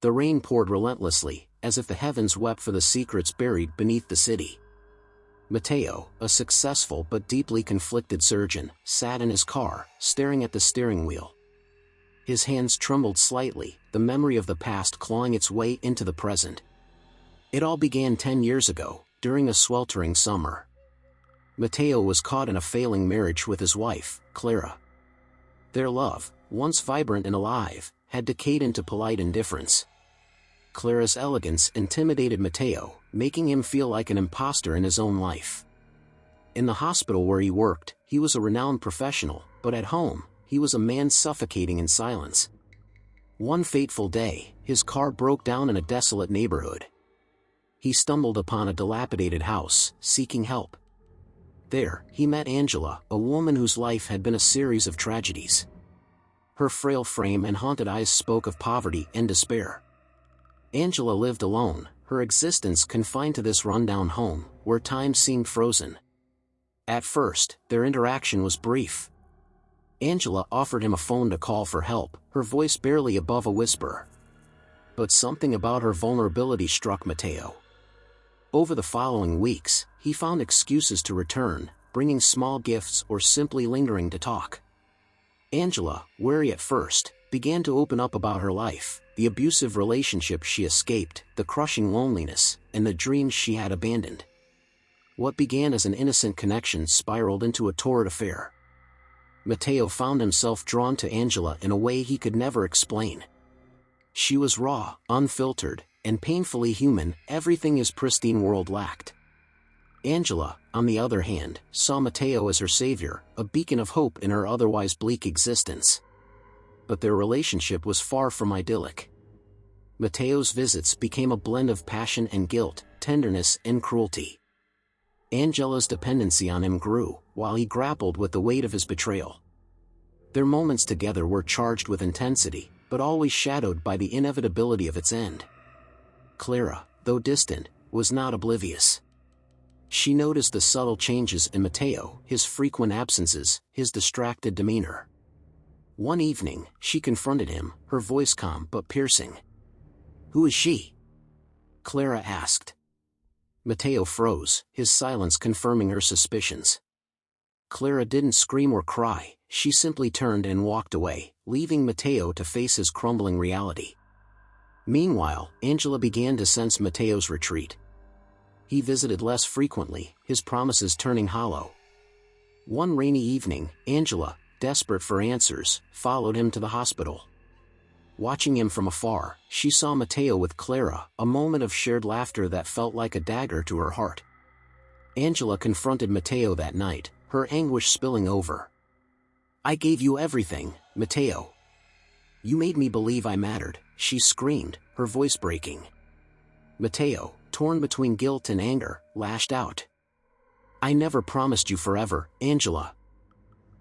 The rain poured relentlessly, as if the heavens wept for the secrets buried beneath the city. Matteo, a successful but deeply conflicted surgeon, sat in his car, staring at the steering wheel. His hands trembled slightly, the memory of the past clawing its way into the present. It all began 10 years ago, during a sweltering summer. Matteo was caught in a failing marriage with his wife, Clara. Their love, once vibrant and alive, had decayed into polite indifference. Clara's elegance intimidated Matteo, making him feel like an imposter in his own life. In the hospital where he worked, he was a renowned professional, but at home, he was a man suffocating in silence. One fateful day, his car broke down in a desolate neighborhood. He stumbled upon a dilapidated house, seeking help. There, he met Angela, a woman whose life had been a series of tragedies. Her frail frame and haunted eyes spoke of poverty and despair. Angela lived alone, her existence confined to this rundown home, where time seemed frozen. At first, their interaction was brief. Angela offered him a phone to call for help, her voice barely above a whisper. But something about her vulnerability struck Matteo. Over the following weeks, he found excuses to return, bringing small gifts or simply lingering to talk. Angela, wary at first, began to open up about her life, the abusive relationship she escaped, the crushing loneliness, and the dreams she had abandoned. What began as an innocent connection spiraled into a torrid affair. Matteo found himself drawn to Angela in a way he could never explain. She was raw, unfiltered, and painfully human, everything his pristine world lacked. Angela, on the other hand, saw Matteo as her savior, a beacon of hope in her otherwise bleak existence. But their relationship was far from idyllic. Matteo's visits became a blend of passion and guilt, tenderness and cruelty. Angela's dependency on him grew, while he grappled with the weight of his betrayal. Their moments together were charged with intensity, but always shadowed by the inevitability of its end. Clara, though distant, was not oblivious. She noticed the subtle changes in Matteo, his frequent absences, his distracted demeanor. One evening, she confronted him, her voice calm but piercing. "Who is she?" Clara asked. Matteo froze, his silence confirming her suspicions. Clara didn't scream or cry, she simply turned and walked away, leaving Matteo to face his crumbling reality. Meanwhile, Angela began to sense Matteo's retreat. He visited less frequently, his promises turning hollow. One rainy evening, Angela, desperate for answers, followed him to the hospital. Watching him from afar, she saw Matteo with Clara, a moment of shared laughter that felt like a dagger to her heart. Angela confronted Matteo that night, her anguish spilling over. "I gave you everything, Matteo. You made me believe I mattered," she screamed, her voice breaking. Matteo, torn between guilt and anger, lashed out. "I never promised you forever, Angela.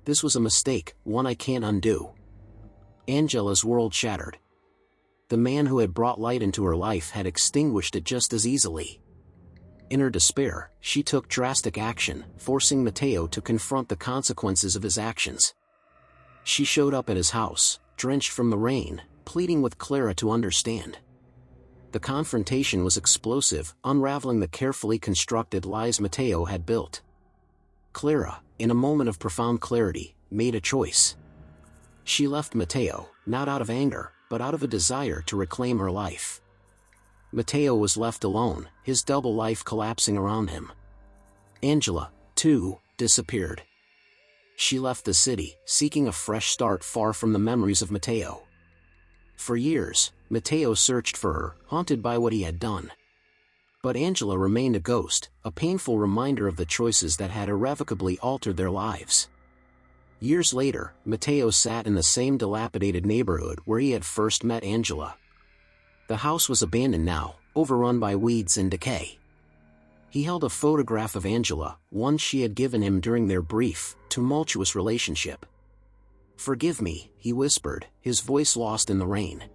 This was a mistake, one I can't undo." Angela's world shattered. The man who had brought light into her life had extinguished it just as easily. In her despair, she took drastic action, forcing Matteo to confront the consequences of his actions. She showed up at his house, drenched from the rain, pleading with Clara to understand. The confrontation was explosive, unraveling the carefully constructed lies Matteo had built. Clara, in a moment of profound clarity, made a choice. She left Matteo, not out of anger, but out of a desire to reclaim her life. Matteo was left alone, his double life collapsing around him. Angela, too, disappeared. She left the city, seeking a fresh start far from the memories of Matteo. For years, Matteo searched for her, haunted by what he had done. But Angela remained a ghost, a painful reminder of the choices that had irrevocably altered their lives. Years later, Matteo sat in the same dilapidated neighborhood where he had first met Angela. The house was abandoned now, overrun by weeds and decay. He held a photograph of Angela, one she had given him during their brief, tumultuous relationship. "Forgive me," he whispered, his voice lost in the rain.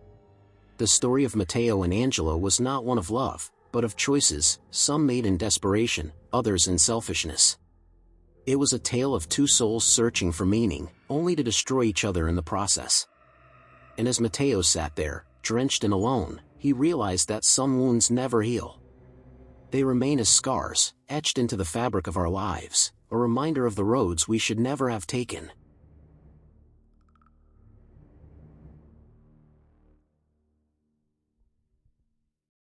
The story of Matteo and Angela was not one of love, but of choices, some made in desperation, others in selfishness. It was a tale of two souls searching for meaning, only to destroy each other in the process. And as Matteo sat there, drenched and alone, he realized that some wounds never heal. They remain as scars, etched into the fabric of our lives, a reminder of the roads we should never have taken,